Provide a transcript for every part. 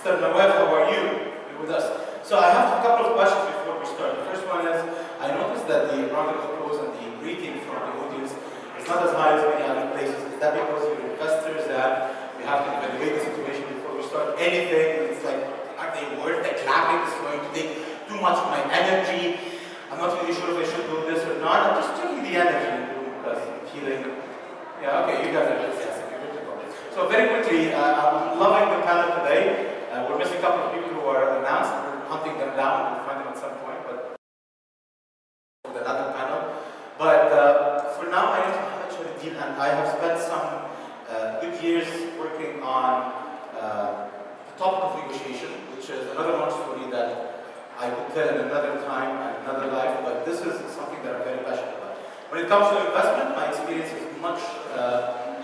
Mr. Nawaf, how are you? You're with us. So I have a couple of questions before we start. The first one is, I noticed that the round of applause and the greeting from the audience is not as high as many other places. Is that because you're investors that we have to evaluate the situation before we start anything? It's like, are they worth the clapping? It's going to take too much of my energy. I'm not really sure if I should do this or not. I'm just checking the energy in the room because I'm feeling, yeah, okay, you guys are enthusiastic. You're good to go. So very quickly, I'm loving the panel today. We're missing a couple of people who are announced. We're hunting them down. We'll find them at some point, but with another panel. But for now, I need to actually deal, and I have spent some good years working on the topic of negotiation, which is another long story that I could tell in another time and another life, but this is something that I'm very passionate about. When it comes to investment, my experience is much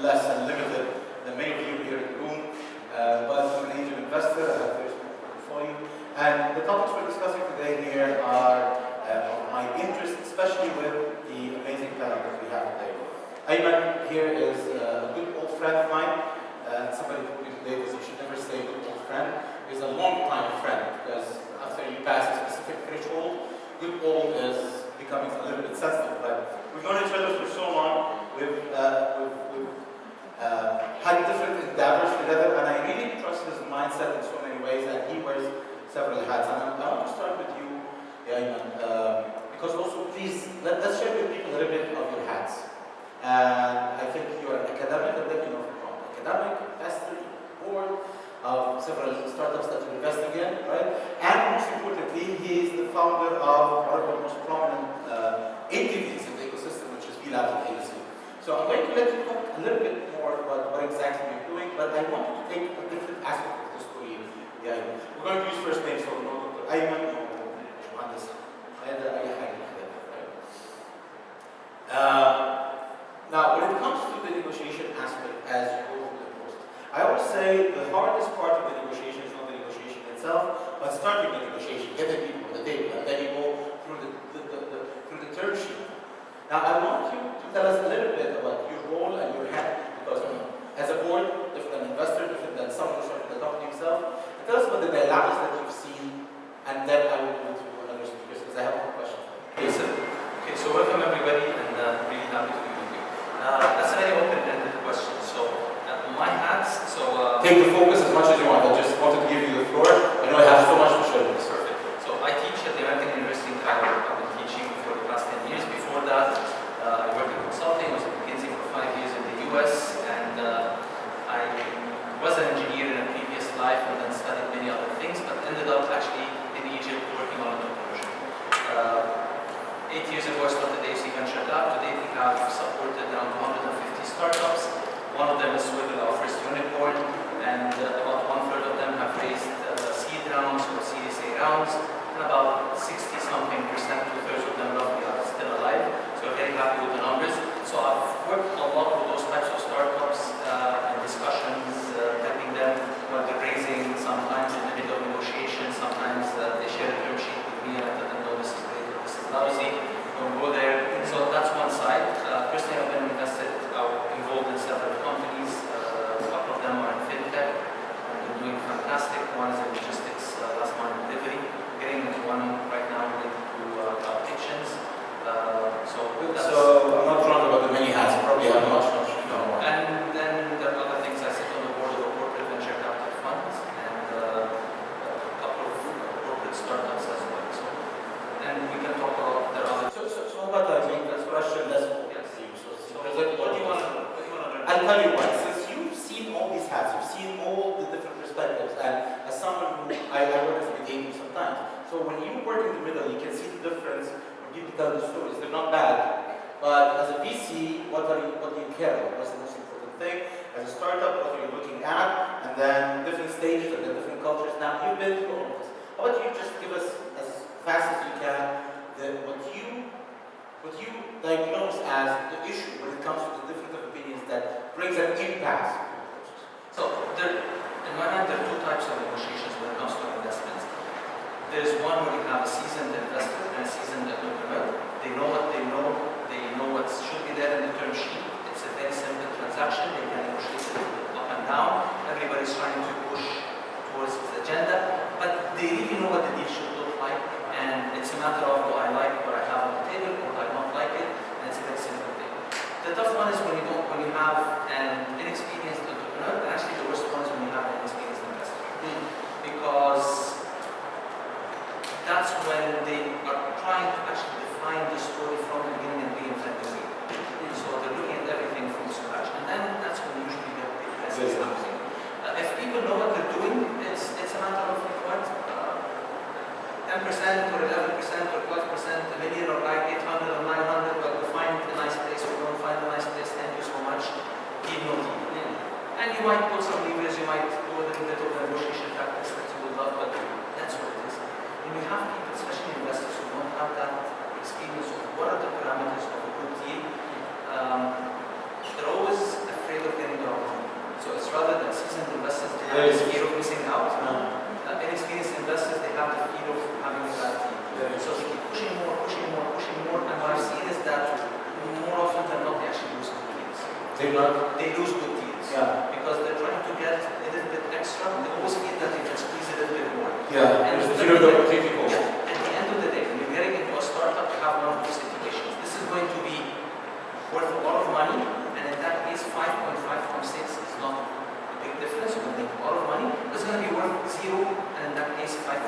less and limited than many of you here in the room. But I'm an angel investor, I have a very small portfolio. And the topics we're discussing today here are of my interest, especially with the amazing panel that we have today. Ayman here is a good old friend of mine. Somebody told me today that you should never say good old friend. He's a long-time friend, because after you pass a specific threshold, good old is becoming a little bit sensitive. But we've known each other for so long. We've had different endeavors together, and I really trust his mindset in so many ways, and he wears several hats. And I want to start with you, Ayman, because also, please, let's share with people a little bit of your hats. And I think you're an academic, and then from academic, investor, board of several startups that you're investing in, right? And most importantly, he is the founder of one of the most prominent entities in the ecosystem, which is AlKoheji. So I'm going to let you talk a little bit more about what exactly you're doing, but I want you to take a different aspect of the story. Yeah, we're going to use first names, so Dr. Ayman or Mohamed. Now, when it comes to the negotiation aspect, as you go through the process, I always say the hardest part of the negotiation is not the negotiation itself, but starting the negotiation, getting people on the table, and then you go through the term sheet. Now, I want you to tell us a little bit about your role and your hat, because as a board, different than investor, different than someone who's starting the company himself. Tell us about the dilemmas that you've seen, and then I will go through another speakers, because I have more questions. Yes, sir. Okay, so welcome everybody, and really happy to be with you. That's a very open-ended question. So, my hats, take the focus as much as you want. I just wanted to give you the floor. I know I have so much to show you. Perfect. So, I teach at the American University in Cairo. I've been teaching for the past 10 years. Before that, I worked in consulting. I was at McKinsey for 5 years in the US, and I was an engineer in a previous life and then studied many other things, but ended up actually in Egypt working on entrepreneurship. 8 years ago, I started the AC Venture Lab. Today, we have supported around 150 startups. One of them is with our first unicorn, and about 1/3 of them have raised seed rounds or Series A rounds, and about 60-something percent, 2/3 of them roughly are still alive. So we're very happy with the numbers. So I've worked a lot with those types of startups and discussions, helping them while they're raising, sometimes in the middle of negotiations, sometimes they share a term sheet with me and I tell them, no, this is great, this is lousy, don't go there. So that's one side. Personally, I've been involved in several companies. A couple of them are in fintech, and they're doing fantastic. One is in logistics, last mile delivery. Getting into one right now related to cloud kitchens. So I'm not wrong about the many hats. You probably have much more. And then there are other things. I sit on the board of a corporate venture capital funds and a couple of corporate startups as well. So, and we can talk about the other. So how about I make this question less focused to you? What do you want to learn? I'll tell you what. Since you've seen all these hats, you've seen all the different perspectives, and as someone who I work as a mediator sometimes. So when you work in the middle, you can see the difference. People tell the stories, they're not bad, but as a VC, what do you care about? What's the most important thing? As a startup, what are you looking at? And then different stages and the different cultures. Now, you've been through all of this. How about you just give us, as fast as you can, what you diagnose as the issue when it comes to the different opinions that brings an impasse? So, in my mind, there are two types of negotiations when it comes to investments. There's one where you have a seasoned investor and a seasoned entrepreneur. They know what they know what should be there in the term sheet. It's a very simple transaction. They can negotiate it up and down. Everybody's trying to push towards his agenda, but they really know what the deal should look like, and it's a matter of do I like what I have on the table or do I not like it, and it's a very simple thing. The tough one is when you have an inexperienced entrepreneur, and actually the worst one is when you have an inexperienced investor. Because that's when they are trying to actually define the story from the beginning and reinvent the wheel. So they're looking at everything from scratch, and then that's when usually the big messes happening. If people know what they're doing, it's a matter of what 10% or 11% or 12%, a million or like 800 or 900. Well, we find a nice place, we don't find a nice place. Thank you so much. Deal no deal. And you might put some levers, you might do a little bit of negotiation tactics that you would love, but that's what it is. When you have people, especially investors, who don't have that experience of what are the parameters of a good deal, they're always afraid of getting the wrong thing. So it's rather than seasoned investors, they have this fear of missing out. Inexperienced investors, they have the fear of having a bad deal. So they keep pushing more, pushing more, pushing more, and what I've seen is that more often than not, they actually lose good deals. They lose good deals. Yeah. Because they're trying to get a little bit extra, they always feel that they can squeeze a little bit more. Yeah, and there's fear of the opportunity cost. Yeah, at the end of the day, when you're getting into a startup, you have one of those situations. This is going to be worth a lot of money, and in that case, 5.5 from 6 is not a big difference. You're going to make a lot of money. It's going to be worth 0, and in that case, 5.5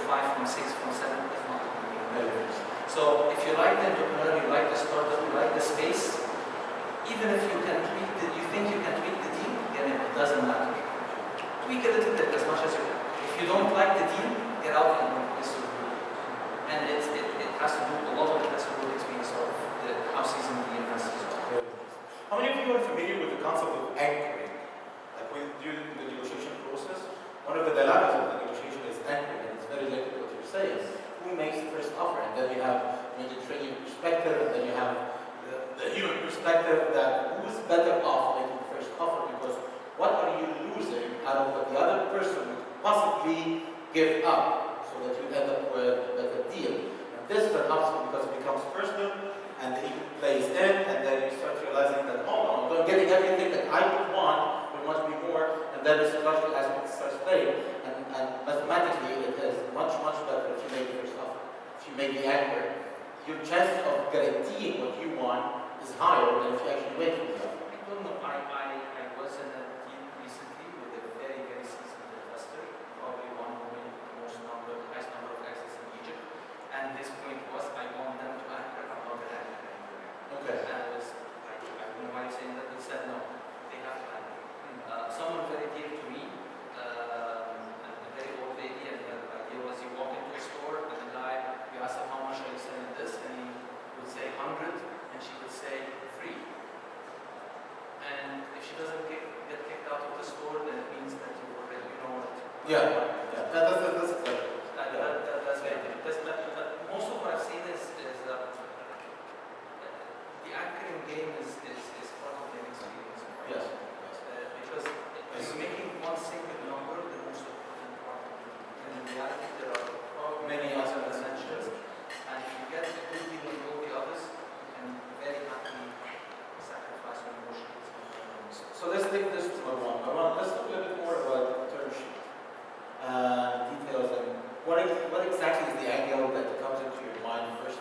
from 6 from 7 is not a big difference. So if you like the entrepreneur, you like the startup, you like the space, even if you can tweak you think you can tweak the deal, then it doesn't matter. Tweak a little bit as much as you can. If you don't like the deal, get out and don't listen to it. And it has to do, a lot of it has to do with experience of how seasoned the investors are. How many of you are familiar with the concept of anchoring? Like during the negotiation process, one of the dilemmas of the negotiation is anchoring, and it's very related to what you're saying. Who makes the first offer? And then you have the Mediterranean perspective, and then you have the human perspective that who's better off making the first offer, because what are you losing out of what the other person would possibly give up so that you end up with a better deal. And this is an obstacle because it becomes personal and the ego plays in, and then you start realizing that, oh no, I'm getting everything that I would want, there must be more, and then the psychological aspect starts playing. And mathematically it is much, much better if you make the first offer. If you make the anchor, your chances of guaranteeing what you want is higher than if you actually make it. I don't know. I was in a deal recently with a very, very seasoned investor, probably one of the highest number of exits in Egypt. And his point was, I want them to anchor above the anchor. Okay. And I don't know why you're saying that. He said no, they have to anchor. Someone very dear to me, a very old lady, and the idea was you walk into a store and the guy, you ask him how much are you selling this, and he would say 100, and she would say free. And if she doesn't get kicked out of the store, then it means that you already know what. Yeah. That's that's very different. But most of what I've seen is the anchoring game is part of the experience. Yes. Because you're making one single number the most important part of it. And in reality, there are many other essentials. And if you get a good deal on all the others, you can very happily sacrifice or negotiate. So let's take this to Marwan. Marwan, let's talk a little bit more about term sheet. Details and what exactly is the angle that comes into your mind first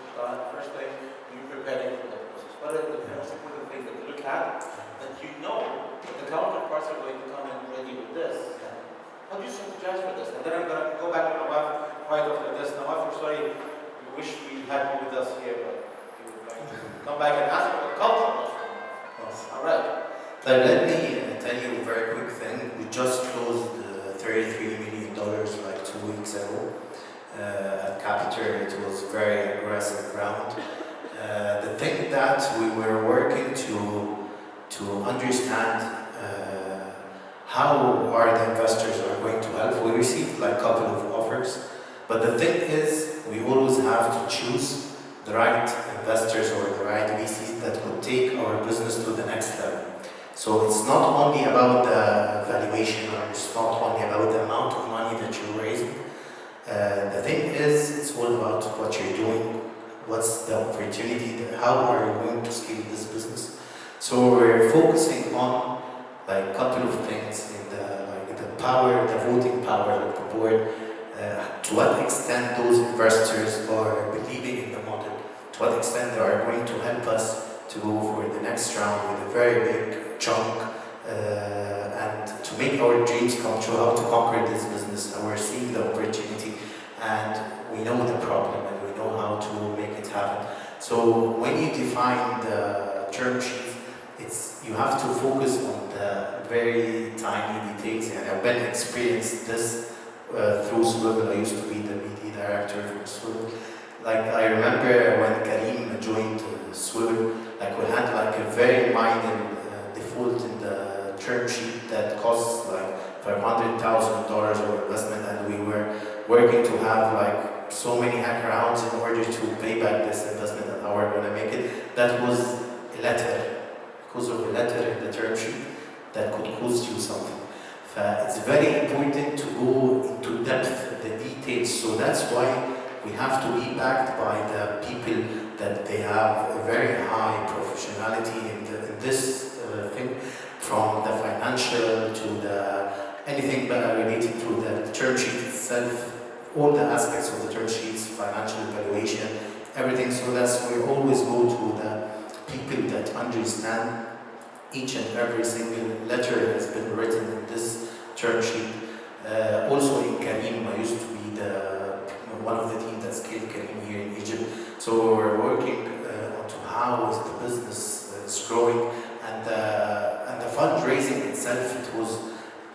thing when you're preparing for the process? What are the most important things that you look at that you know that the counterparts are going to come in ready with this? How do you strategize for this? And then I'm going to go back to Nawaf right after this. Nawaf, we're sorry, we wish we had you with us here, but you would like to come back and ask for the culture. Yes. All right. Let me tell you a very quick thing. We just closed $33 million like 2 weeks ago at Capiter. It was very aggressive round. The thing that we were working to understand how are the investors are going to help. We received like a couple of offers, but the thing is we always have to choose the right investors or the right VCs that would take our business to the next level. So it's not only about the valuation, or it's not only about the amount of money that you're raising. The thing is, it's all about what you're doing, what's the opportunity, how are you going to scale this business. So we're focusing on like a couple of things in the power, the voting power of the board, to what extent those investors are believing in the model, to what extent they are going to help us to go for the next round with a very big chunk, and to make our dreams come true, how to conquer this business. And we're seeing the opportunity, and we know the problem, and we know how to make it happen. So when you define the term sheet, you have to focus on the very tiny details, and I've been experienced this through Swivel. I used to be the BD director for Swivel. Like, I remember when Karim joined Swivel, like, we had like a very minor default in the term sheet that costs like $500,000 of investment, and we were working to have like so many hacker rounds in order to pay back this investment, and how we're going to make it. That was a letter, because of a letter in the term sheet that could cost you something. It's very important to go into depth, the details, so that's why we have to be backed by the people that they have a very high professionality in this thing, from the financial to the anything related to the term sheet itself, all the aspects of the term sheets, financial valuation, everything. So that's why we always go to the people that understand each and every single letter that has been written in this term sheet. Also in Karim, I used to be one of the team that scaled Karim here in Egypt. So we're working on to how is the business is growing, and the fundraising itself. It was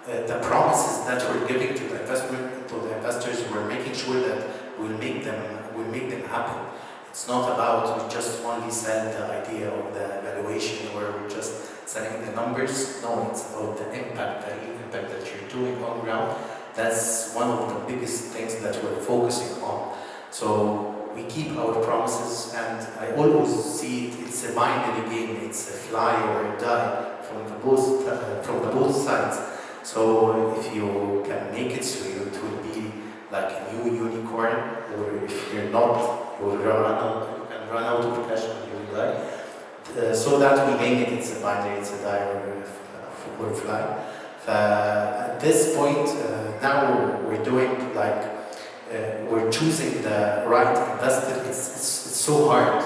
the promises that we're giving to the investors. We're making sure that we'll make them happen. It's not about we just only sell the idea of the valuation, where we're just selling the numbers. No, it's about the impact, the real impact that you're doing on ground. That's one of the biggest things that we're focusing on. So we keep our promises, and I always see it's a binary game. It's a fly or a die from the both sides. So if you can make it, so it will be like a new unicorn, or if you're not, you can run out of cash when you will die. So that we name it, it's a binary, it's a die or fly. At this point, now we're doing like, we're choosing the right investor. It's so hard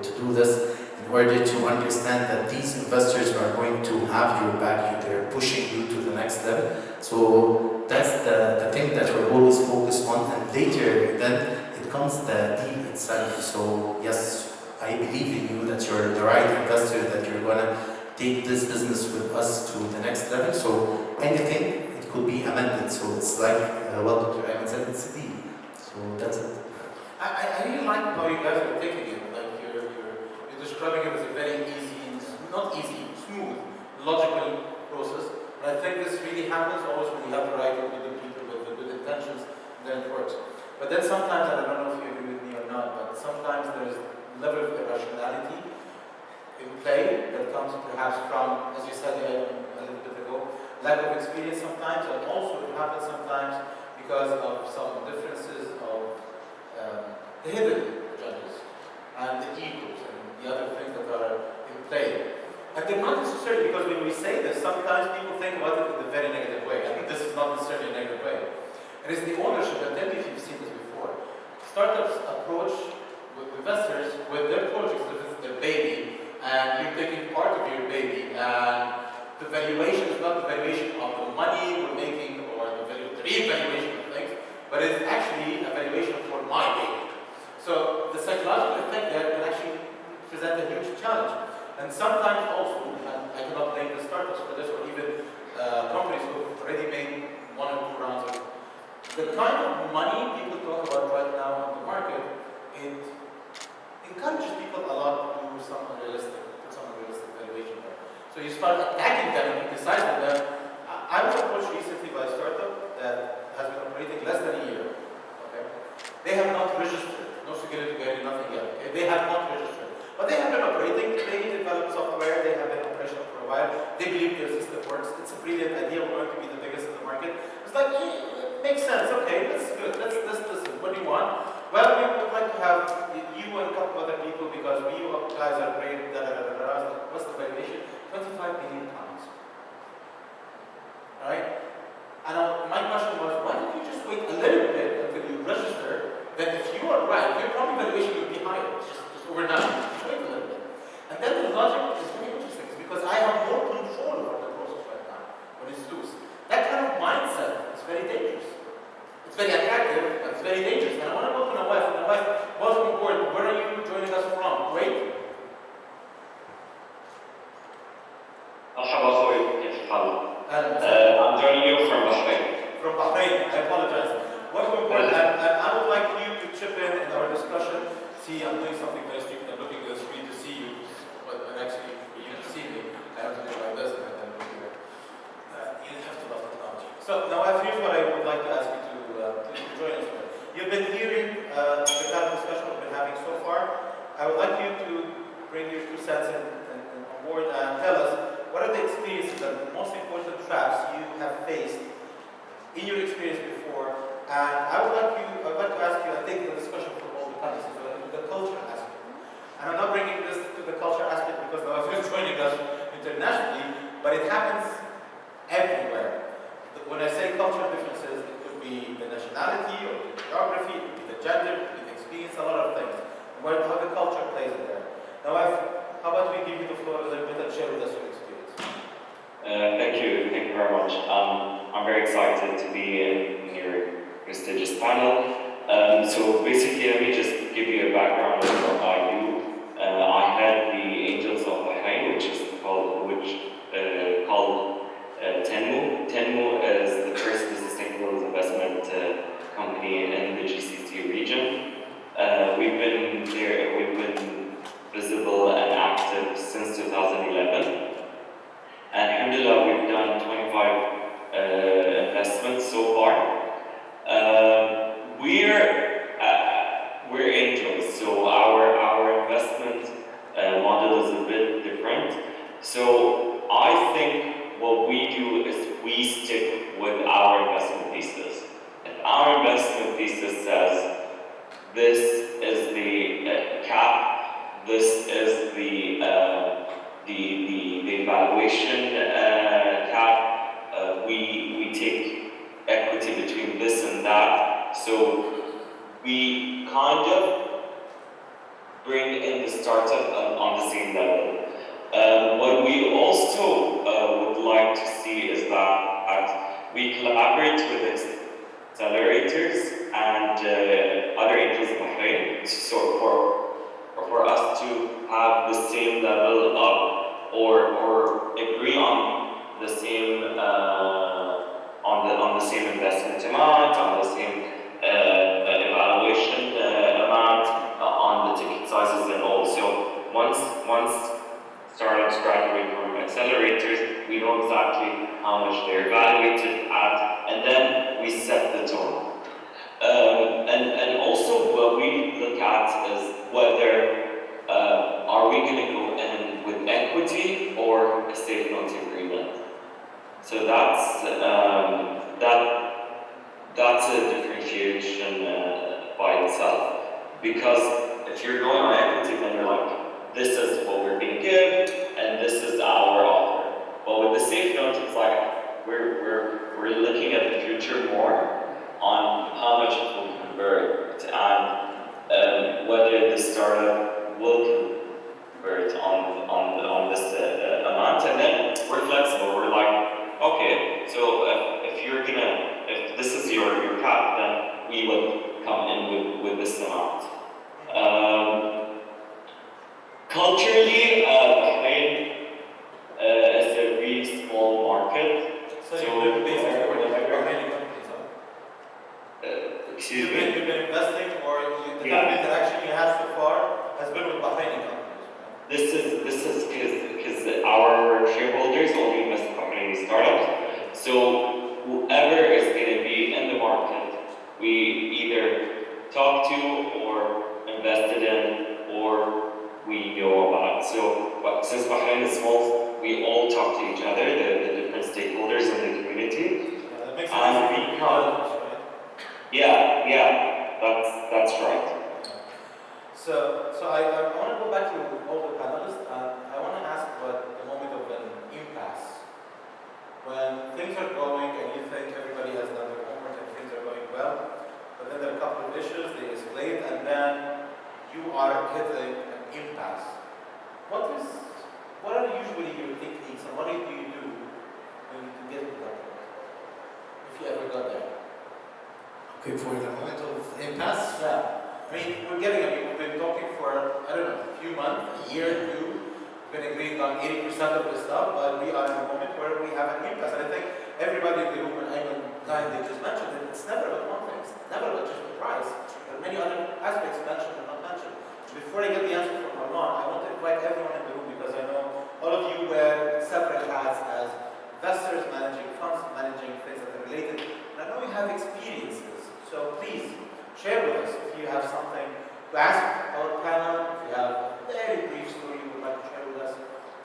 to do this in order to understand that these investors are going to have your back. They're pushing you to the next level. So that's the thing that we're always focused on. And later, then it comes the deal itself. So yes, I believe in you that you're the right investor, that you're gonna take this business with us to the next level. So anything, it could be amended. So it's like what Dr. Ayman said, it's a deal. So that's it. I really like how you guys are taking it. Like you're describing it as a very easy, not easy, smooth, logical process. But I think this really happens always when you have the right with the people with the good intentions, then it works. But then sometimes, and I don't know if you agree with me or not, but sometimes there's a level of irrationality in play that comes perhaps from, as you said a little bit ago, lack of experience sometimes, and also it happens sometimes because of some differences of the hidden judges and the egos and the other things that are in play. And they're not necessarily, because when we say this, sometimes people think about it in a very negative way. I think this is not necessarily a negative way. It is the ownership, and tell me if you've seen this before. Startups approach with investors with their projects, this is their baby, and you're taking part of your baby, and the valuation is not the valuation of the money we're making or the real valuation of things, but it's actually a valuation for my baby. So the psychological effect there can actually present a huge challenge. And sometimes also, and I cannot blame the startups for this, or even companies who have already made 1 or 2 rounds of the kind of money people talk about right now on the market, it encourages people a lot to do some unrealistic valuation there. So you start attacking them and criticizing them. I was approached recently by a startup that has been operating less than a year. Okay? They have not registered, no security guarantee, nothing yet. Okay? They have not registered. But they have been operating, they develop software, they have been operational for a while, they believe their system works, it's a brilliant idea, we're going to be the biggest in the market. It's like, it makes sense, okay, that's good, let's listen, what do you want? Well, we would like to have you and a couple other people because we guys are great, What's the valuation? £25 million. Alright? see I'm doing something very stupid, I'm looking at the screen to see you, but actually you can see me, I have to do my best and I'm looking at you have to love technology. So now here's what I would like to ask you to join us with. You've been hearing the kind of discussion we've been having so far. I would like you to bring your 2 cents on board and tell us what are the experiences and the most important traps you have faced in your experience before. And I would like to ask you, I think the discussion from all the panelists is related to the culture aspect. And I'm not bringing this to the culture aspect because Nawaf is joining us internationally, but it happens everywhere. When I say cultural differences, it could be the nationality or the geography, it could be the gender, it could be the experience, a lot of things. How the culture plays in there. Nawaf, how about we give you the floor a little bit and share with us your experience? Thank you very much. I'm very excited to be in your prestigious panel. So basically, let me just give you a background of what I do. I head the Angels of Bahrain, which is called Tenmou. Tenmou is the first sustainable investment company in the GCC region. We've been visible and active since 2011. And alhamdulillah, we've done 25 investments so far. We're angels, so our investment model is a bit different. So I think what we do is we stick with our investment thesis. If our investment thesis says this is the cap, this is the valuation cap, we take equity between this and that. So we kind of bring in the startup on the same level. What we also would like to see is that we collaborate with accelerators and other angels in Bahrain, so for us to have the same level of or agree on the same on the same investment amount, on the same evaluation amount, on the ticket sizes and all. So once startups graduate from accelerators, we know exactly how much they're evaluated at, and then we set the tone. And also what we look at is whether are we going to go in with equity or a safe note agreement. So that's a differentiation by itself. Because if you're going on equity, then you're like, this is what we're going to give, and this is our offer. But with the safe note, it's like we're looking at the future more on how much it will convert and whether the startup will convert on this amount. And then we're flexible. We're like, okay, so if this is your cap, then we will come in with this amount. Culturally, Bahrain is a really small market. So you've been basically Bahraini companies, Excuse me? You've been investing, or the kind of interaction you had so far has been with Bahraini companies, right? This is because our shareholders only invest in Bahraini startups. So whoever is going to be in the market, we either talk to or invested in or we know about. So since Bahrain is small, we all talk to each other, the different stakeholders in the community. Yeah, that makes sense. Right? Yeah, that's right. So I want to go back to all the panelists, and I want to ask about the moment of an impasse. When things are going and you think everybody has done their homework and things are going well, but then there are a couple of issues, they escalate, and then you are hitting an impasse. What are usually your techniques, and what do you do when you get to that point? If you ever got there. Okay, for the moment of impasse? Yeah. I mean, we've been talking for, I don't know, a few months, a year or two. We've been agreeing on 80% of the stuff, but we are in a moment where we have an impasse. And I think everybody in the room, and Ayman they just mentioned it, it's never about one thing. It's never about just the price. There are many other aspects mentioned and not mentioned. to ask our panel, if you have a very brief story you would like to share with us,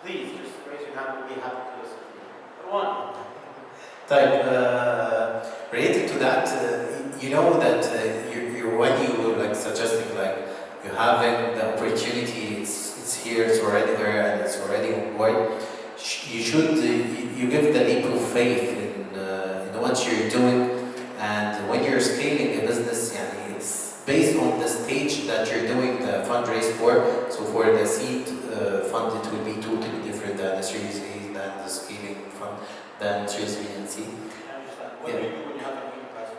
please just raise your hand. We'll be happy to listen to you. Marwan. Related to that, you know that you're when you like suggesting like you're having the opportunity, it's here, it's already there, and it's already on board. You should you give the leap of faith in what you're doing, and when you're scaling a business, yani, it's based on the stage that you're doing the fundraise for. So for the seed fund, it will be totally different than the Series A, than the scaling fund, than Series B and C. What do you do when you have an impasse?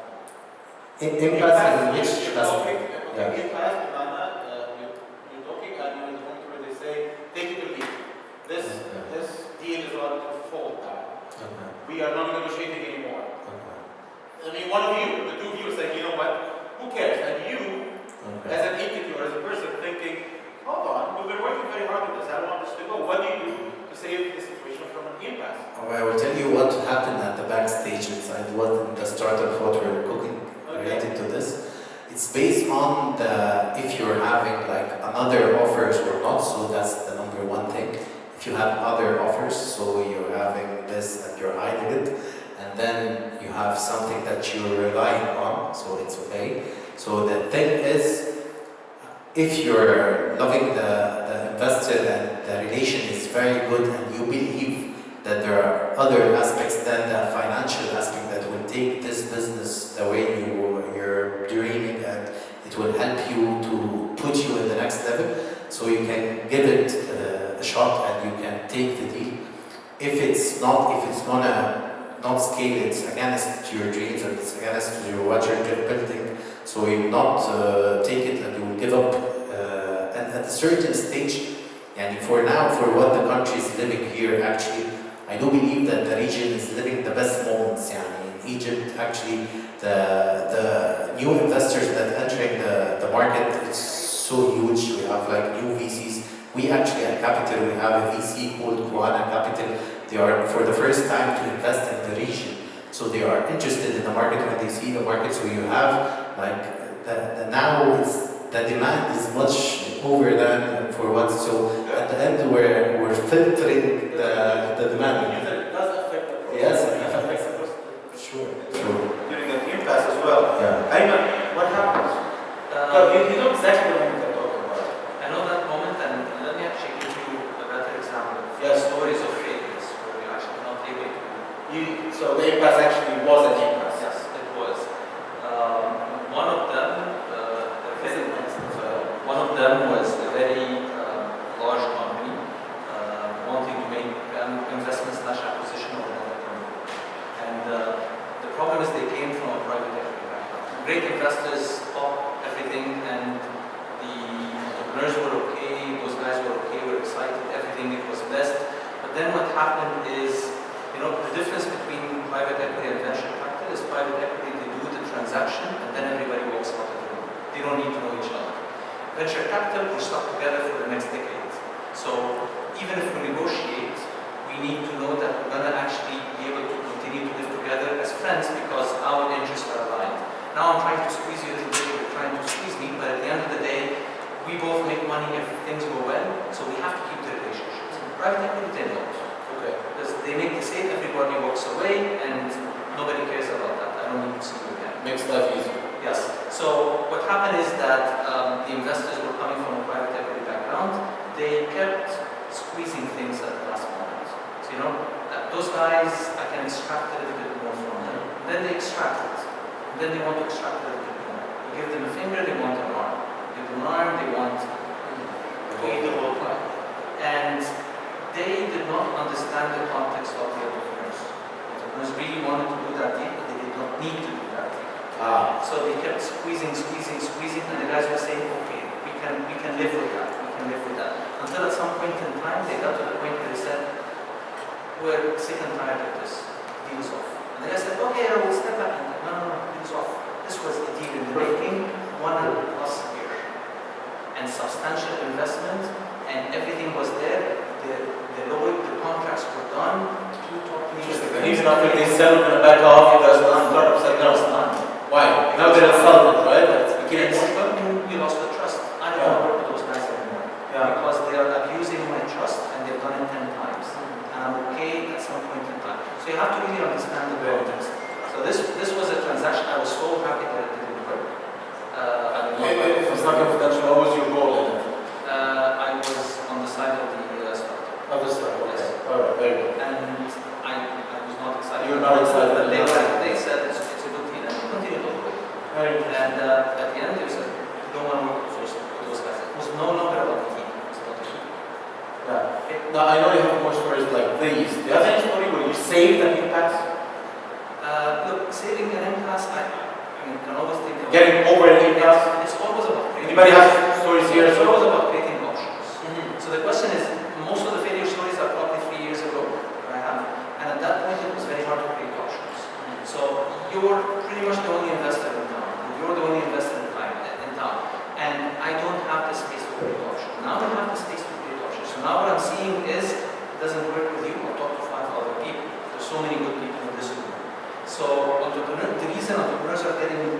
Impasse in which you're aspect? talking, okay, impasse, you're talking and you're in the point where they say, take it or leave it. This deal is about to fall down. We are not negotiating anymore. I mean, one of you, the two of you are saying, you know what, who cares? And you, as an entity or as a person thinking, hold on, we've been working very hard on this, I don't want this to go. What do you do to save the situation from an impasse? I will tell you what happened at the backstage inside what in the startup what we're cooking related to this. It's based on the if you're having like another offers or not, so that's the number one thing. If you have other offers, so you're having this and you're hiding it, and then you have something that you're relying on, so it's okay. So the thing is, if you're loving the investor and the relation is very good and you believe that there are other aspects than the financial aspect that will take this business the way you're dreaming, and it will help you to put you in the next level, so you can give it a shot and you can take the deal. If it's gonna not scale, it's against your dreams and it's against what you're building, so you will not take it and you will give up. And at a certain stage, and for now, for what the country is living here, actually, I do believe that the region is living the best moments. In Egypt, actually, the new investors that entering the market is so huge. We have like new VCs. We actually at Capiter, we have a VC called Capiter. They are for the first time to invest in the region. So they are interested in the market when they see the market. So you have like now the demand is much over than for what. So at the end we're filtering the demand. It does affect the process. Yes, it affects the process. Sure. During an impasse as well. Yeah. Ayman, what happens? You know exactly the moment I'm talking about. I know that moment, and let me actually give you a better example. Yes. Stories of failures where we're actually not able to. So the impasse actually was an impasse. Yes, it was. One of them, one of them was a very large company wanting to make investment/acquisition of another company. And the problem is they came from a private equity background. Great investors bought everything, and the entrepreneurs were okay, those guys were okay, were excited, everything, it was blessed. But then what happened is, the difference between private equity and venture capital is private equity, they do the transaction and then everybody walks out of the room. They don't need to know each other. Venture capital, we're stuck together for the next decade. So even if we negotiate, we need to know that we're going to actually be able to continue to live together as friends because our interests are aligned. Now I'm trying to squeeze you a little bit, you're trying to squeeze me, but at the end of the day, we both make money if things go well, so we have to keep the relationships. Private equity, they don't. Okay. Because they make the sale, everybody walks away, and nobody cares about that. I don't need to see you again. Makes life easier. Yes. So what happened is that the investors were coming from a private equity background. They kept squeezing things at the last moment. So those guys, I can extract a little bit more from them. And then they extract it. And then they want to extract a little bit more. You give them a finger, they want an arm. You give them an arm, they want to eat the whole pie. And they did not understand the context of the entrepreneurs. Entrepreneurs really wanted to do that deal, but they did not need to do that deal. So they kept squeezing, and the guys were saying, okay, we can live with that, Until at some point in time, they got to the point where they said, we're sick and tired of this, deal's off. And the guy said, okay, I will step back. And no, deal's off. This was a deal in the making, 100+ year. And substantial investment, and everything was there. The contracts were done, And even after they settled in the back off, there's none. There was none. Why? Now they're insulted, right? You lost the trust. I it's not confidential, what was your goal in it? I was on the side of the startup. Oh, this one, okay. Yes. Alright, very good. And I was not excited. You were not excited? But they said it's a good deal, and we continued all the way. Very good. And at the end, they said, you don't want to work with those guys. It was no longer about the team. It was about the team. Yeah. Now, I know you have more stories like these. Do you have any story where you saved an impasse? Look, saving an impasse, I mean, can always think of Getting over an impasse? It's always about creating. Anybody has stories here? It's always about creating options. Mm-hmm. So the question is, most of the failure stories are probably 3 years ago that I have, and at that point it was very hard to create options. So you're pretty much the only investor in town. You're the only investor in town, and I don't have the space to create options. Now I have the space to create options. So now what I'm seeing is, it doesn't work with you. I'll talk to 5 other people. There's so many good people in this room. So the reason entrepreneurs are getting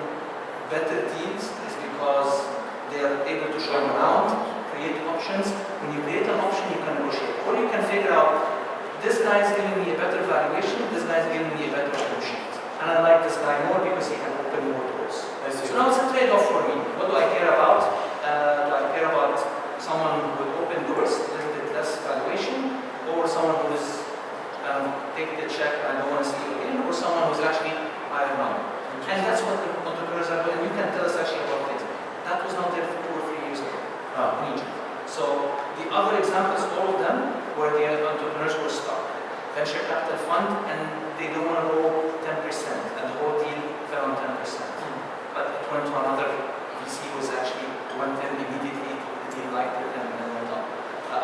better deals is because they are able to show them around, create options. When you create an option, you can negotiate. Or you can figure out, this guy is giving me a better valuation, this guy is giving me a better term sheet. And I like this guy more because he can open more doors. So now it's a trade-off for me. What do I care about? Do I care about someone who will open doors, a little bit less valuation, or someone who is take the check, I don't want to see you again, or someone who's actually higher money. And that's what the entrepreneurs are doing. And you can tell us actually about it. That was not there 2 or 3 years ago in Egypt. So the other examples, all of them, where the entrepreneurs were stuck. Venture capital fund, and they don't want to go 10%, and the whole deal fell on 10%. But it went to another VC, was actually went in immediately, the deal liked it, and went on.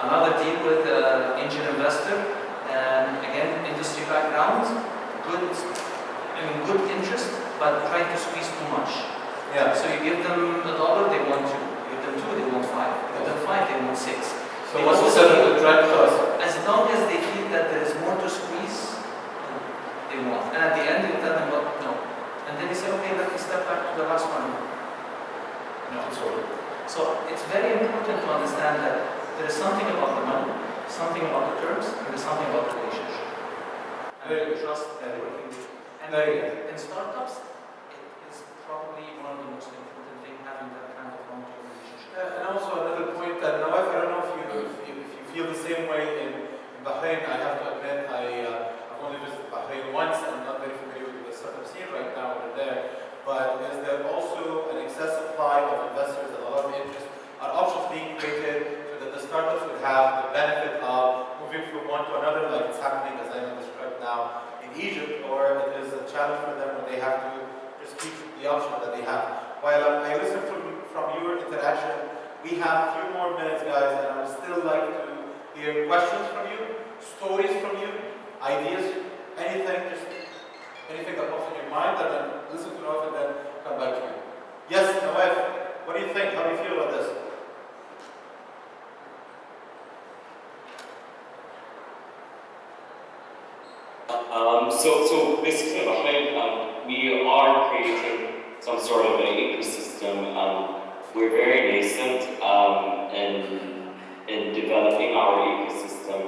Another deal with angel investor, and again, industry background, good interest, but trying to squeeze too much. Yeah. So you give them $1, they want 2. You give them 2, they want 5. You give them 5, they want 6. So what's the set of the track cost? As long as they feel that there is more to squeeze, they want. And at the end, you tell them, well, no. And then they say, okay, let me step back to the last one. No. So it's very important to understand that there is something about the money, something about the terms, and there's something about the relationship. And trust and working with. And in startups, it is probably one of the most important things, having that kind of long-term relationship. And also another point that Nawaf, I don't know if you feel the same way in Bahrain. I have to admit, I've only visited Bahrain once, and I'm not very familiar with the startup scene right now over there. But is there also an excess supply of investors and a lot of interest? Are options being created so that the startups would have the benefit of moving from one to another, like it's happening, as I described now, in Egypt, or it is a challenge for them when they have to just keep the option that they have? While I listen from your interaction, we have a few more minutes, guys, and I would still like to hear questions from you, stories from you, ideas, anything, just anything that pops in your mind, and then listen to Nawaf and then come back to you. Yes, Nawaf, what do you think? How do you feel about this? So basically, in Bahrain, we are creating some sort of an ecosystem. We're very nascent in developing our ecosystem.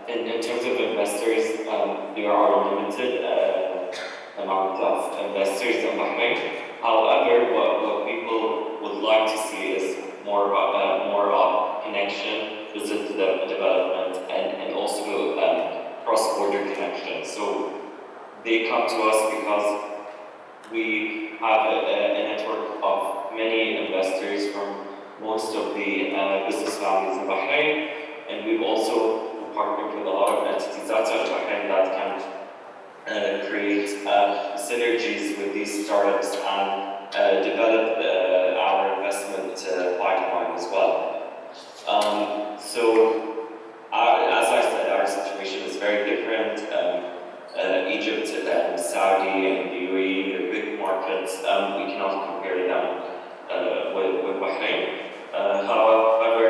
In terms of investors, there are limited amount of investors in Bahrain. However, what people would like to see is more of connection, business development, and also cross-border connection. So they come to us because we have a network of many investors from most of the business families in Bahrain, and we've also partnered with a lot of entities outside of Bahrain that can create synergies with these startups and develop our investment pipeline as well. As I said, our situation is very different. Egypt and Saudi and the UAE are big markets. We cannot compare them with Bahrain. However,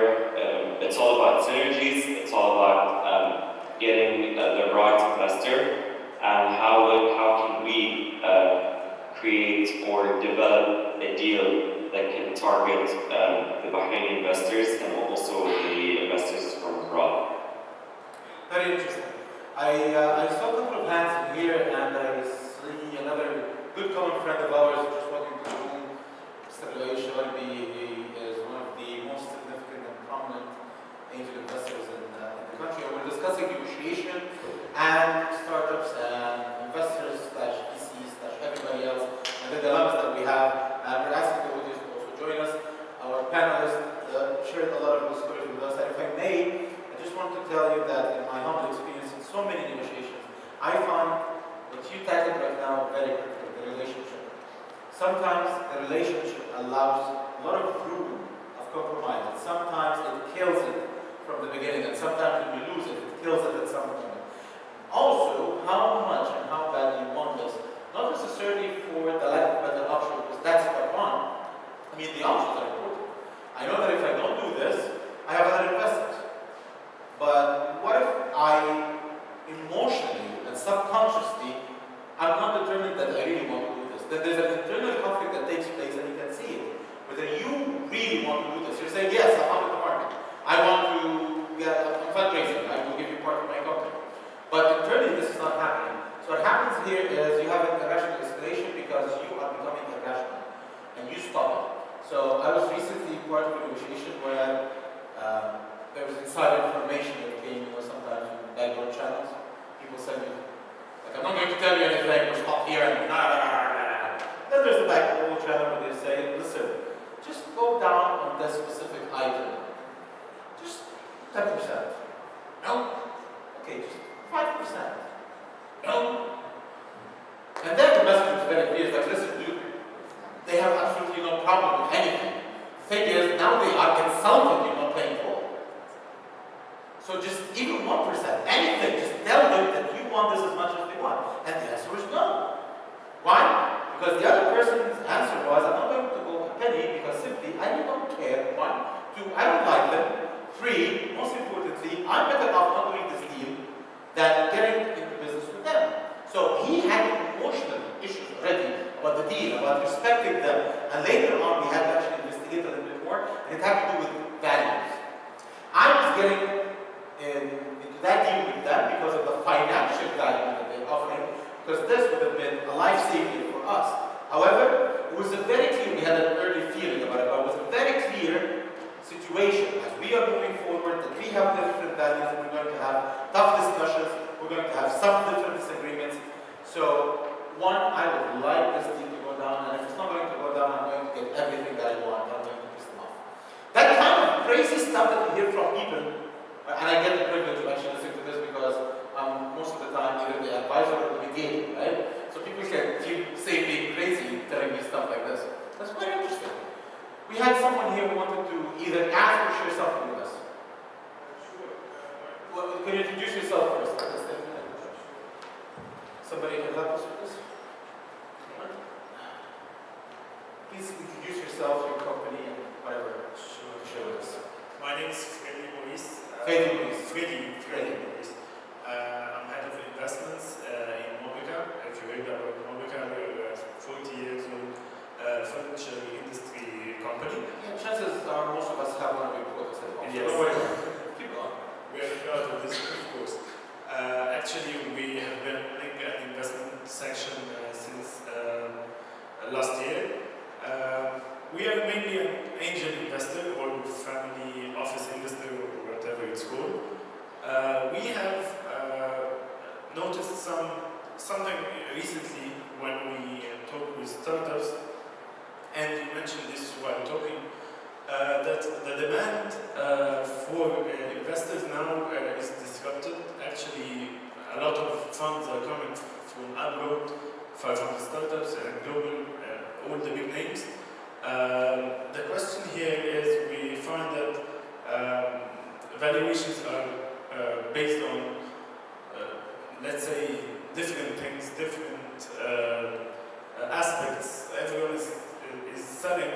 it's all about synergies. It's all about getting the right investor, and how can we create or develop a deal that can target the Bahraini investors and also the investors from abroad. Very interesting. I saw a couple of hands here, and I see another good common friend of ours just walking through the room, Mr. ElShayeb is one of the most significant and prominent angel investors in the country. And we're discussing negotiation and startups and investors slash VCs slash everybody else and the dilemmas that we have. And we're asking the audience to also join us. Our panelists shared a lot of those stories with us. And if I may, I just want to tell you that in my humble experience in so many negotiations, I found what you tackled right now very critical, the relationship. Sometimes the relationship allows a lot of room of compromise, and sometimes it kills it from the beginning, and sometimes when you lose it, it kills it at some point. Also, how much and how bad you want this, not necessarily for the lack of better option, because that's what one. I mean, the options are important. I know that if I don't do this, I have other investors. But what if I emotionally and subconsciously, I'm not determined that I really want to do this. That there's an internal conflict that takes place and you can see it. Whether you really want to do this. You're saying, yes, I'm out of the market. I want to get a fundraising. I will give you part of my company. But internally, this is not happening. So what happens here is you have an irrational escalation because you are becoming irrational. And you stop it. So I was recently part of a negotiation where there was inside information that came, sometimes in backdoor channels. People send me, like, I'm not going to tell you anything, we'll stop here and Then there's the backdoor channel where they say, listen, just go down on this specific item. Just 10%. No. Okay, just 5%. No. And then the message was very clear, like, listen, dude, they have absolutely no problem with anything. The thing is, now they are insulting you, not paying for. So just even 1%, anything, just tell them that you want this as much as they want. And the answer is no. Why? Because the other person's answer was, I'm not going to go a penny because simply I don't care. 1, 2, I don't like them. 3, most importantly, I'm better off not doing this deal than getting into business with them. So he had emotional issues already about the deal, about respecting them. And later on, we had to actually investigate a little bit more, and it had to do with values. I was getting into that deal with them because of the financial value that they're offering, because this would have been a life-saver for us. However, it was a very clear, we had an early feeling about it, but it was a very clear situation as we are moving forward, that we have different values, we're going to have tough discussions, we're going to have some different disagreements. So, 1, I would like this deal to go down, and if it's not going to go down, I'm going to get everything that I want, I'm going to piss them off. That kind of crazy stuff that you hear from people, and I get the privilege of actually listening to this because I'm most of the time either the advisor or the mediator, right? So people can feel safe being crazy telling me stuff like this. That's quite interesting. We had someone here who wanted to either ask or share something with us. Well, can you introduce yourself first? Somebody can help us with this? Please introduce yourself, your company, and whatever you want to share with us. My name is Freddy Maurice. Freddy. I'm head of investments in Mobica. If you heard about Mobica, we're a 40 years old furniture industry company. Yeah, chances are most of us have one of your products at home. Yes. So don't worry. Keep going. We are proud of this, of course. Actually, we have been running an investment section since last year. We are mainly an angel investor or family office investor or whatever it's called. We have noticed something recently when we talk with startups, and you mentioned this while talking, that the demand for investors now is disrupted. Actually, a lot of funds are coming from abroad, 500 startups and global, all the big names. The question here is, we find that valuations are based on, let's say, different things, different aspects. Everyone is selling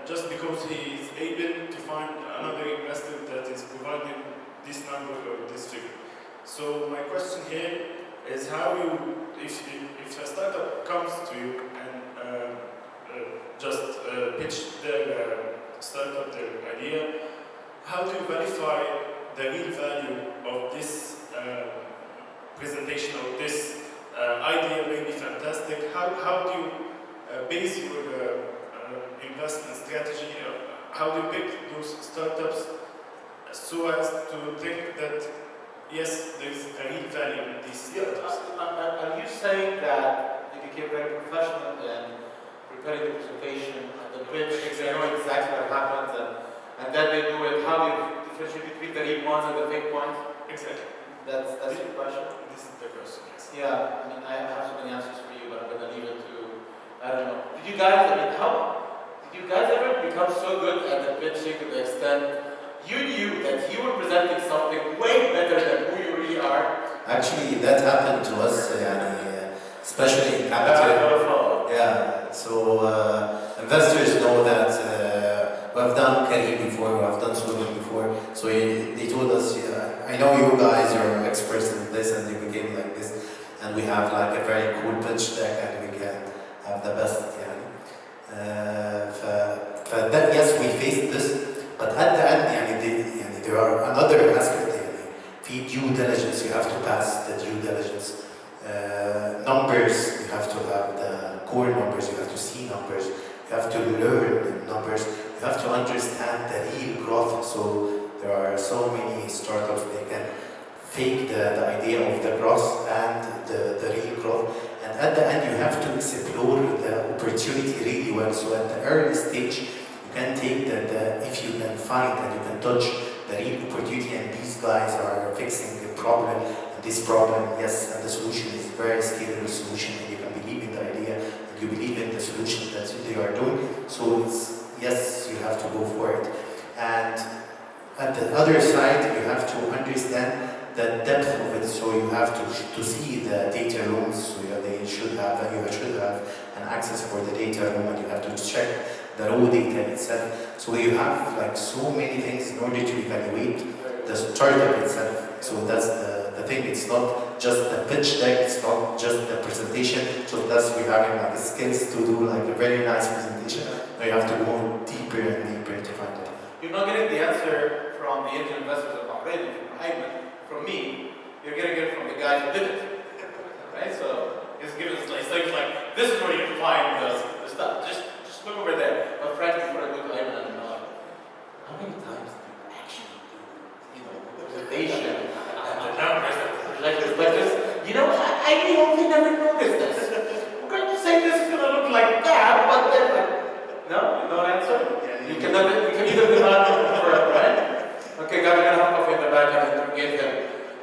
just because he is able to find another investor that is providing this number or this figure. So my question here is how you, if a startup comes to you and just pitch their startup, their idea, how do you verify the real value of this presentation of this idea? May be fantastic. How do you base your investment strategy? How do you pick those startups so as to think that yes, there is a real value in these startups? Are you saying that they became very professional in preparing the presentation and the pitch? They know exactly what happens, and then they do it. How do you differentiate between the real ones and the fake ones? Exactly. That's your question. This is the question. Yes. Yeah, I mean, I have so many answers for you, but I'm gonna leave it to, I don't know. Did you guys ever become so good at the pitching to the extent you knew that you were presenting something way better than who you really are? Actually, that happened to us, especially in Capiter. Yeah, so investors know that we have done Kari before, we have done swimming before. So they told us, I know you guys are experts in this and you became like this. And we have like a very cool pitch deck and we can have the best. That, yes, we faced this, but at the end, there are another aspect. For due diligence, you have to pass the due diligence. Numbers, you have to have the core numbers, you have to see numbers, you have to learn the numbers, you have to understand the real growth. So there are so many startups, they can fake the idea of the growth and the real growth. And at the end, you have to explore the opportunity really well. So at the early stage, you can take if you can find and you can touch the real opportunity, and these guys are fixing the problem. And this problem, yes, and the solution is a very scalable solution, and you can believe in the idea, and you believe in the solution that they are doing. So it's, yes, you have to go for it. And at the other side, you have to understand the depth of it. So you have to see the data rooms. So you should have an access for the data room, and you have to check the raw data itself. So you have like so many things in order to evaluate the startup itself. So that's the thing. It's not just the pitch deck. It's not just the presentation. So that's we having like skills to do like a very nice presentation. Now you have to go deeper and deeper to find it. You're not getting the answer from the angel investors of Bahrain, from Ayman, from me. You're getting it from the guys who did it, right? So it's giving us like this is where you can find the stuff. Just look over there. But frankly, before I go to Ayman and Nawaf, how many times do you actually do, the presentation and the numbers and the projections like this? I really never noticed this. I'm going to say this is going to look like that, but then, no, no answer. You can either deny it forever, right? Okay, guys, we're going to have coffee in the back and interrogate him.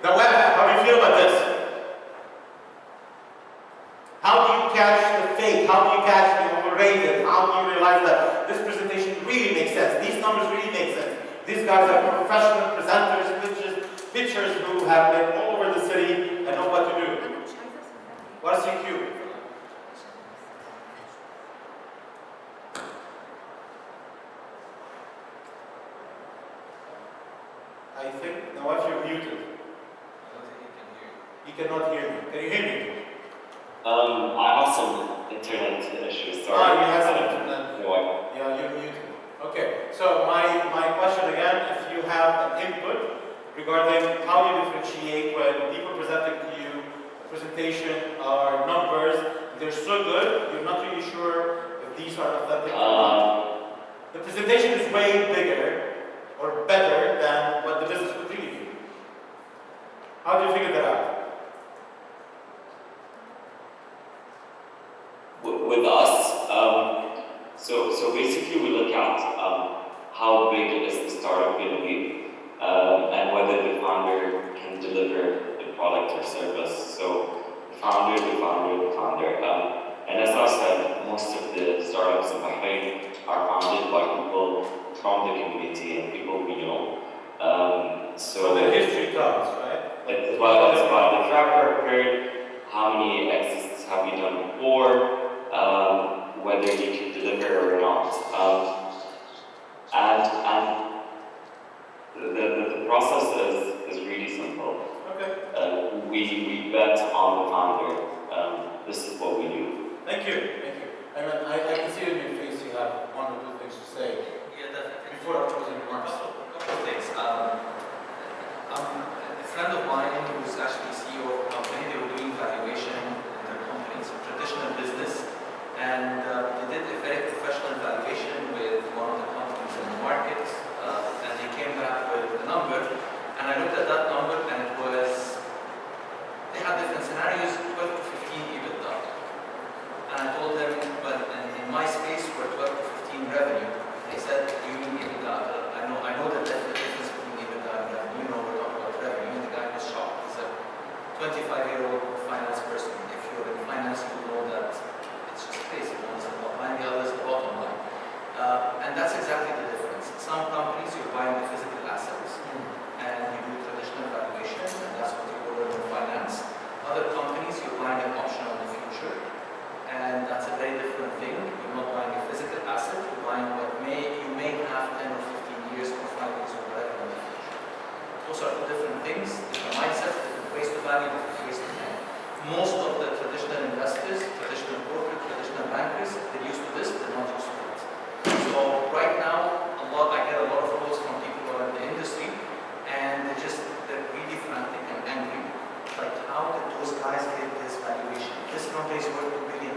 Nawaf, how do you feel about this? How do you catch the fake? How do you catch the overrated? How do you realize that this presentation really makes sense? These numbers really make sense. These guys are professional presenters, pitchers who have been all over the city and know what to do. What's your cue? I think, Nawaf, you're muted. I don't think you can hear. He cannot hear me. Can you hear me? I have some internet issues. Sorry. You have some internet. No, Yeah, you're muted. Okay, so my question again, if you have an input regarding how you differentiate when people presenting to you a presentation or numbers, they're so good, you're not really sure if these are authentic or not. The presentation is way bigger or better than what the business would really be. How do you figure that out? With us, so basically we look at how big is the startup going to be, and whether the founder can deliver the product or service. So the founder. And as I said, most of the startups in Bahrain are founded by people from the community and people we know. So the history tells, right? It's about the track record, how many exits have you done before, whether you can deliver or not. And the process is really simple. Okay. We bet on the founder. This is what we do. Thank you. I can see in your face you have one or two things to say Yeah, definitely. before our closing remarks. They said, do you mean EBITDA? I know that that's the difference between EBITDA and revenue. You know, we're talking about revenue. And the guy was shocked. He's a 25-year-old finance person. If you're in finance, you know that it's just crazy. One is the top line, the other is the bottom line. And that's exactly the difference. Some companies, you're buying the physical assets, and you do traditional valuation, and that's what you order in finance. Other companies, you're buying an option on the future, and that's a very different thing. You're not buying a physical asset, you're buying what you may have 10 or 15 years or 5 years or whatever in the future. Those are two different things, different mindsets, different ways to value, different ways to think. Most of the traditional investors, traditional corporate, traditional bankers, they're used to this, they're not used to it. So right now, I get a lot of calls from people who are in the industry, and they're really frantic and angry. Like, how did those guys get this valuation? This company is worth £2 billion.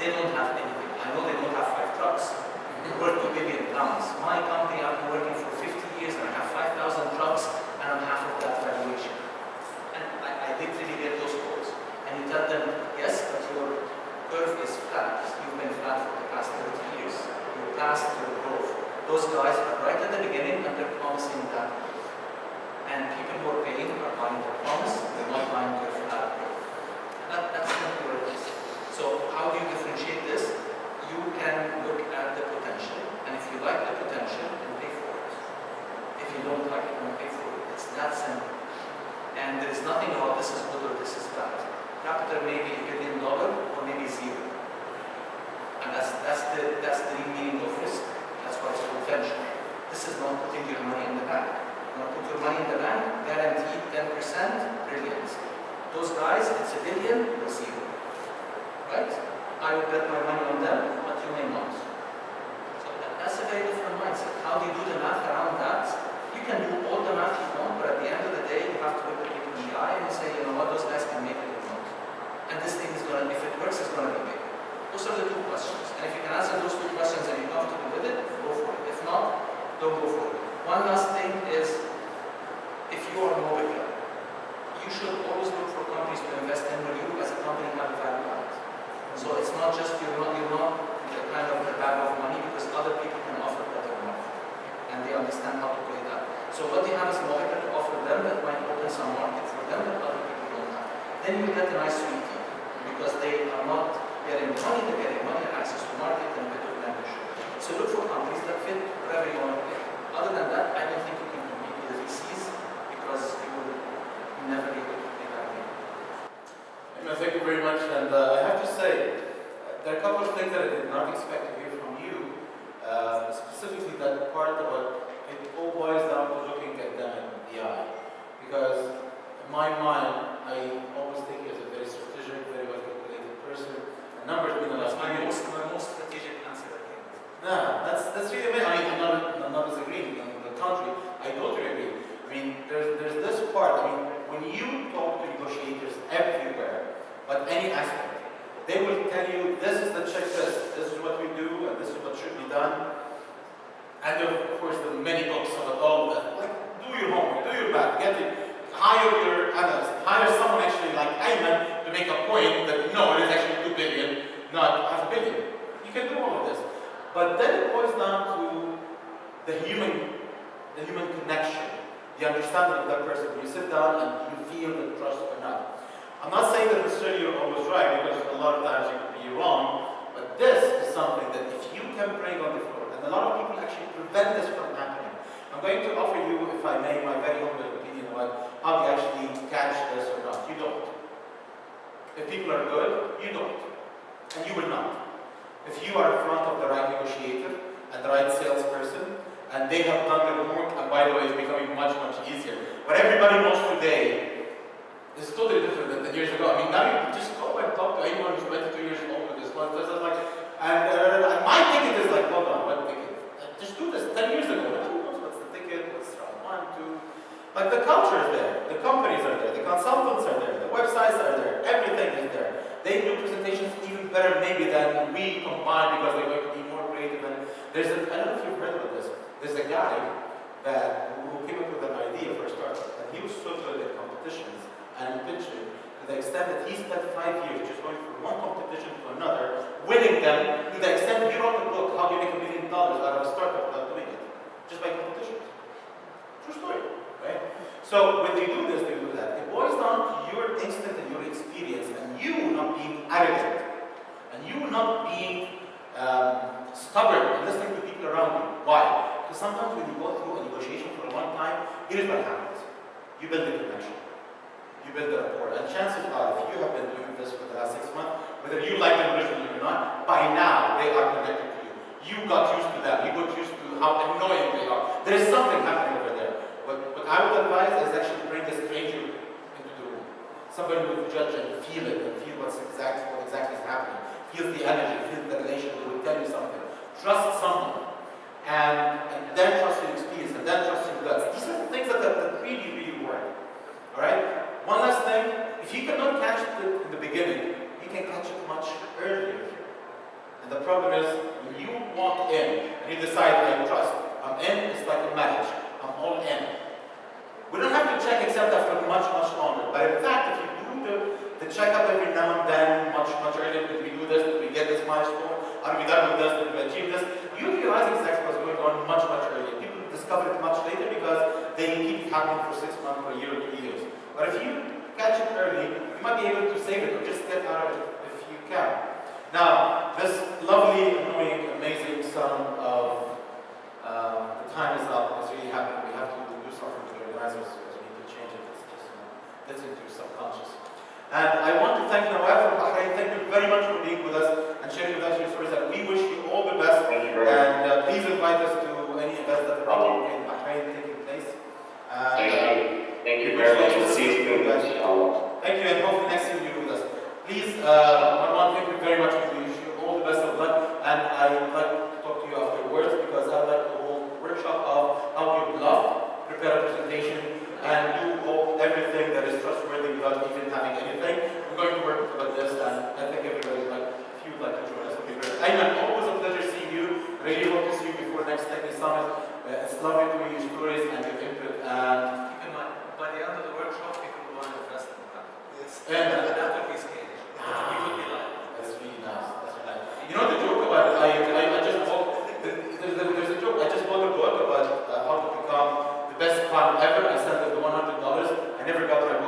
They don't have anything. I know they don't have 5 trucks. They're worth £2 billion. My company, I've been working for 50 years, and I have 5,000 trucks, and I'm half of that valuation. And I literally get those calls. And you tell them, yes, but your curve is flat. You've been flat for the past 30 years. You're past your growth. Those guys are right at the beginning, and they're promising that. And people who are paying are buying the promise, they're not buying their flat growth. That's not what it is. So how do you differentiate this? You can look at the potential, and if you like the potential, then pay for it. If you don't like it, don't pay for it. It's that simple. And there is nothing about this is good or this is bad. Capiter may be $1 billion or maybe zero. And that's the real meaning of risk. That's why it's potential. This is not putting your money in the bank. Put your money in the bank, guaranteed 10%, brilliant. Those guys, it's $1 billion or zero. Right? I will bet my money on them, but you may not. So that's a very different mindset. How do you do the math around that? You can do all the math you want, but at the end of the day, you have to look at people in the eye and say, you know what, those guys can make it or not. And this thing is going to, if it works, it's going to be big. Those are the 2 questions. And if you can answer those 2 questions and you're comfortable with it, go for it. If not, don't go for it. One last thing is, if you are Mobica, you should always look for companies to invest in where you as a company have a value add. So it's not just you're not the kind of the bag of money, because other people can offer better money. And they understand how to play that. So what they have is Mobica to offer them that might open some market for them that other people don't have. Then you get a nice sweet deal, because they are not getting money, they're getting money, access to market, and a bit of membership. So look for companies that fit whatever you want to play. Other than that, I don't think you can compete with the VCs, because you will never be able to play that game. Ayman, thank you very much. And I have to say, there are a couple of things that I did not expect to hear from you, specifically that part about it all boils down to looking at them in the eye. Because in my mind, I always think as a very strategic, very well calculated person. And numbers mean a lot. My most strategic answer again. No, that's really amazing. I mean, I'm not disagreeing. On the contrary, I totally agree. I mean, there's this part. I mean, when you talk to negotiators everywhere, but any aspect, they will tell you, this is the checklist, this is what we do, and this is what should be done. And of course, there are many books about all of that. Like, do your homework, do your math, hire your analyst, hire someone actually like Ayman to make a point that no, it is actually 2 billion, not $500 million. You can do all of this. But then it boils down to the human connection, the understanding of that person. You sit down and you feel the trust or not. I'm not saying that necessarily you're always right, because a lot of times you could be wrong, but this is something that if you can bring on the floor, and a lot of people actually prevent this from happening. I'm going to offer you, if I may, my very humble opinion about how you actually catch this or not. You don't. If people are good, you don't. And you will not. If you are in front of the right negotiator and the right salesperson, and they have done their homework, and by the way, it's becoming much, much easier. What everybody knows today is totally different than 10 years ago. I mean, now you just go and talk to anyone who's 22 years old with this one. And my ticket is like, hold on, what ticket? Just do this. 10 years ago, nobody knows what's the ticket, what's round 1, 2. But the culture is there, the companies are there, the consultants are there, the websites are there, everything is there. They do presentations even better maybe than we combine, because they're going to be more creative. And I don't know if you've heard about this. There's a guy who came up with an idea for a startup, and he was so good at competitions and pitching to the extent that he spent 5 years just going from one competition to another, winning them, to the extent he wrote a book, How Do You Make $1 Million Out of a Startup Without Doing It, just by competitions. True story, right? So when they do this, they do that. It boils down to your instinct and your experience, and you not being arrogant, and you not being stubborn and listening to people around you. Why? Because sometimes when you go through a negotiation for a long time, here's what happens. You build a connection. You build a rapport. And chances are, if you have been doing this for the last 6 months, whether you like them originally or not, by now they are connected to you. You got used to them. You got used to how annoying they are. There is something happening over there. What I would advise is actually bring a stranger into the room. Somebody who will judge and feel it and feel what exactly is happening. Feel the energy, feel the relation, who will tell you something. Trust someone. And then trust your experience, and then trust your guts. These are the things that really, really work. Alright? One last thing, if you cannot catch it in the beginning, you can catch it much earlier. And the problem is, when you walk in and you decide, I trust, I'm in, it's like a marriage. I'm all in. We don't have to check except after much, much longer. But in fact, if you do the checkup every now and then, much earlier, did we do this, did we get this milestone, are we done with this, did we achieve this, you realize exactly what's going on much earlier. People discover it much later because they keep it happening for 6 months, for a year, or 2 years. But if you catch it early, you might be able to save it or just get out of it if you can. Now, this lovely, annoying, amazing son of the time is up. It's really happening. We have to do something with the organizers because we need to change it. It's just gets into your subconscious. And I want to thank Nawaf from Bahrain. Thank you very much for being with us and sharing with us your stories. And we wish you all the best. Thank you very much. And please invite us to any events that are in Bahrain taking place. Thank you. Thank you very much. We'll see you soon. Inshallah. Thank you, and hopefully next year you're with us. Please, Marwan, thank you very much. We wish you all the best of luck. And I'd like to talk to you afterwards because I'd like to hold a workshop of how you bluff, prepare a presentation, and do everything that is trustworthy without even having anything. We're going to work about this, and I think everybody would like, if you'd like to join us, would be great. Ayman, always a pleasure seeing you. Really hope to see you before next Technical Summit. It's lovely to hear your stories and your input. And Keep in mind, by the end of the workshop, people will want to invest in Mohamed. yes. That will be scary. We will be like, That's really nice. That's really nice. You know the joke about I just bought there's a joke. I just bought a book about how to become the best clown ever. I sent them the $100. I never got my book.